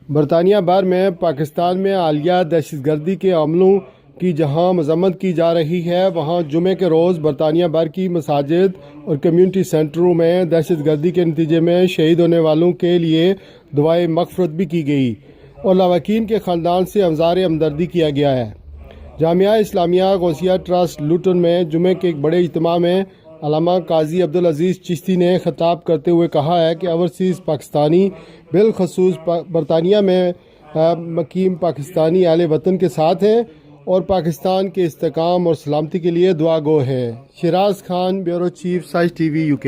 برطانیہ بھر میں پاکستان میں حالیہ دہشت گردی کے عملوں کی جہاں مذمت کی جا رہی ہے، وہاں جمعے کے روز برطانیہ بھر کی مساجد اور کمیونٹی سینٹروں میں دہشت گردی کے نتیجے میں شہید ہونے والوں کے لیے دعائے مغفرت بھی کی گئی اور لاواقین کے خاندان سے اظہار ہمدردی کیا گیا ہے۔ جامعہ اسلامیہ غوثیہ ٹرسٹ لوٹن میں جمعے کے ایک بڑے اجتماع میں علامہ قاضی عبدالعزیز چشتی نے خطاب کرتے ہوئے کہا ہے کہ اوورسیز پاکستانی بالخصوص برطانیہ میں مقیم پاکستانی اہل وطن کے ساتھ ہیں اور پاکستان کے استحکام اور سلامتی کے لیے دعا گو ہیں۔ Shiraz Khan, bureau chief, size T V, UK۔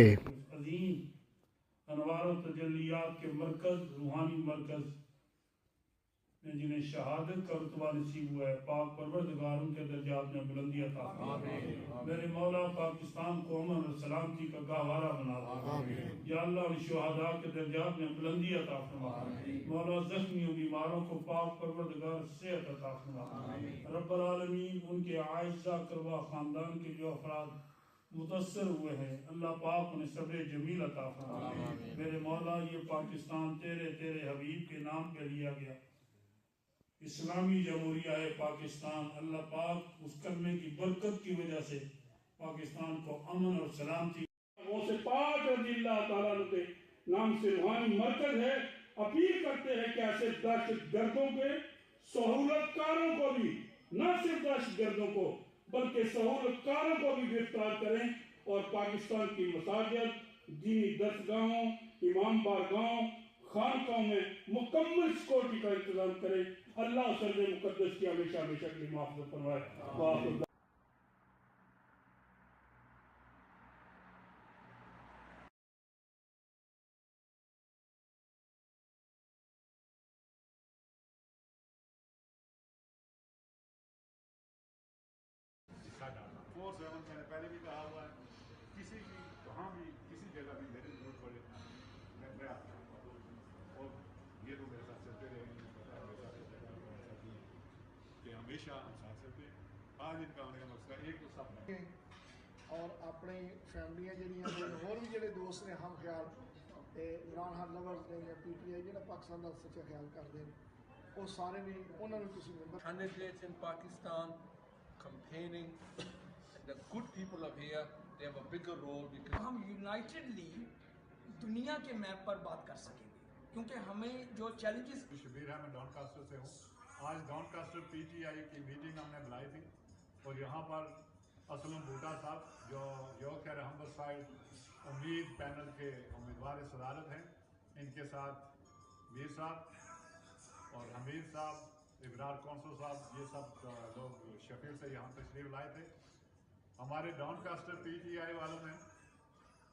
عظیم انوار و تجلیات کے مرکز، روحانی مرکز میں جنہیں شہادت کا رتبہ نصیب ہوا ہے، پاک پروردگار ان کے درجات میں بلندی عطا فرمائے۔ میرے مولا پاکستان کو امن اور سلامتی کا گہوارہ بنا دے۔ یا اللہ ان شہداء کے درجات میں بلندی عطا فرمائے۔ مولا زخمیوں بیماروں کو پاک پروردگار صحت عطا فرمائے۔ رب العالمین ان کے عائشہ کروا خاندان کے جو افراد متاثر ہوئے ہیں، اللہ پاک انہیں صبر جمیل عطا فرمائے۔ میرے مولا یہ پاکستان تیرے حبیب کے نام پہ لیا گیا، اسلامی جمہوریہ ہے پاکستان، اللہ پاک اس کلمے کی برکت کی وجہ سے پاکستان کو امن اور سلامتی غوث پاک رضی اللہ تعالیٰ عنہ کے نام سے روحانی مرکز ہے۔ اپیل کرتے ہیں کہ ایسے دہشت گردوں کے سہولت کاروں کو بھی، نہ صرف دہشت گردوں کو بلکہ سہولت کاروں کو بھی گرفتار کریں اور پاکستان کی مساجد، دینی درسگاہوں، امام بارگاہوں، خانقاہوں میں مکمل سیکورٹی کا انتظام کریں۔ اللہ سرد مقدس کی ہمیشہ ہمیشہ کے لیے محفوظ فرمائے۔ میں نے پہلے بھی کہا ہوا ہے، کسی کی کہاں بھی کسی جگہ بھی میری ضرورت پڑے میں آتا ہوں، اور یہ تو میرے ساتھ چلتے رہے ہیں، پتا ہے میرے ساتھ کہ ہمیشہ ہم ساتھ چلتے ہیں۔ آج ان کا آنے کا مقصد ایک تو سب اور اپنی فیملیاں جہاں اور بھی جڑے دوست نے ہم خیال عمران خان لورز نے یا PTI جہاں پاکستان کا سچا خیال کرتے ہیں، وہ سارے بھی انہوں نے کسی ممبر candidates in Pakistan campaigning, and the good people of here, they have a bigger role because ہم یونائٹڈلی دنیا کے میپ پر بات کر سکیں گے، کیونکہ ہمیں جو چیلنجز شبیر ہے، میں ڈاؤن کاسٹر سے ہوں۔ آج ڈاؤن کاسٹر PTI کی میٹنگ ہم نے بلائی تھی اور یہاں پر اسلم بھوٹا صاحب جو یوک ہے رحمت سائڈ امید پینل کے امیدوار صدارت ہیں، ان کے ساتھ میر صاحب اور حمید صاحب، ابرار کونسل صاحب، یہ سب لوگ شفیل سے یہاں تشریف لائے تھے۔ ہمارے ڈاؤن کاسٹر PTI والوں نے،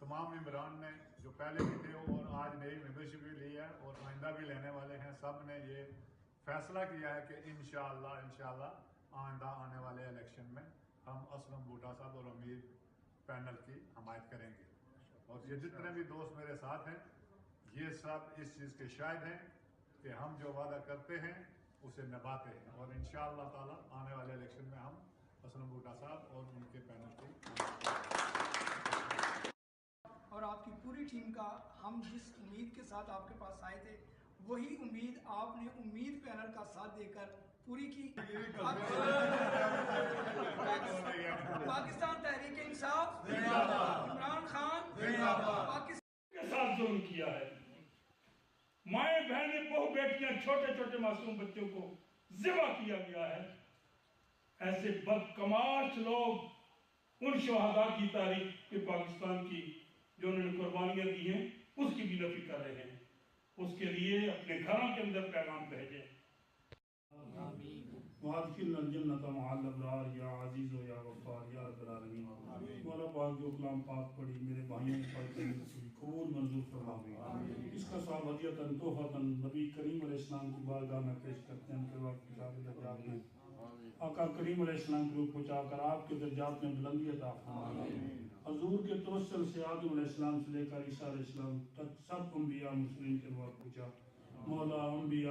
تمام ممبران نے جو پہلے بھی تھے اور آج نئی ممبرشپ بھی لی ہے اور آئندہ بھی لینے والے ہیں، سب نے یہ فیصلہ کیا ہے کہ انشاءاللہ آئندہ آنے والے الیکشن میں ہم اسلم بھوٹا صاحب اور امید پینل کی حمایت کریں گے۔ اور یہ جتنے بھی دوست میرے ساتھ ہیں، یہ سب اس چیز کے شاہد ہیں کہ ہم جو وعدہ کرتے ہیں اسے نبھاتے ہیں، اور انشاءاللہ تعالی آنے والے الیکشن میں ہم اسلم بھوٹا صاحب اور ان کے پینل کی اور آپ کی پوری ٹیم کا، ہم جس امید کے ساتھ آپ کے پاس آئے تھے وہی امید آپ نے امید پینل کا ساتھ دے کر پوری کی۔ پاکستان تحریک انصاف، عمران خان پاکستان کے ساتھ ظلم کیا ہے، مائیں بہنیں بہو بیٹیاں چھوٹے چھوٹے معصوم بچوں کو ذبح کیا گیا ہے۔ ایسے بدکماش لوگ ان شہداء کی تاریخ کے پاکستان کی جو انہوں نے قربانیاں دی ہیں اس کی بھی نفی کر رہے ہیں، اس کے لیے اپنے گھروں کے اندر پیغام بھیجیں۔ وَأَدْخِلْنَا الْجَنَّةَ مَعَ الْأَبْرَارِ یا عزیز و یا غفار یا رب العالمین۔ مولا پاک جو کلام پاک پڑھی میرے بھائیوں نے پڑھ کے قبول منظور فرما، اس کا ثواب ہدیۃً تحفۃً نبی کریم علیہ السلام کی بارگاہ میں پیش کرتے ہیں، ان کے وقت کتاب درجات میں آقا کریم علیہ السلام کو پہنچا کر آپ کے درجات میں بلندی عطا فرما۔ حضور کے توسل سے آدم علیہ السلام سے لے کر عیسیٰ علیہ السلام تک سب انبیاء مسلمین کے وقت پہنچا۔ مولا انبیاء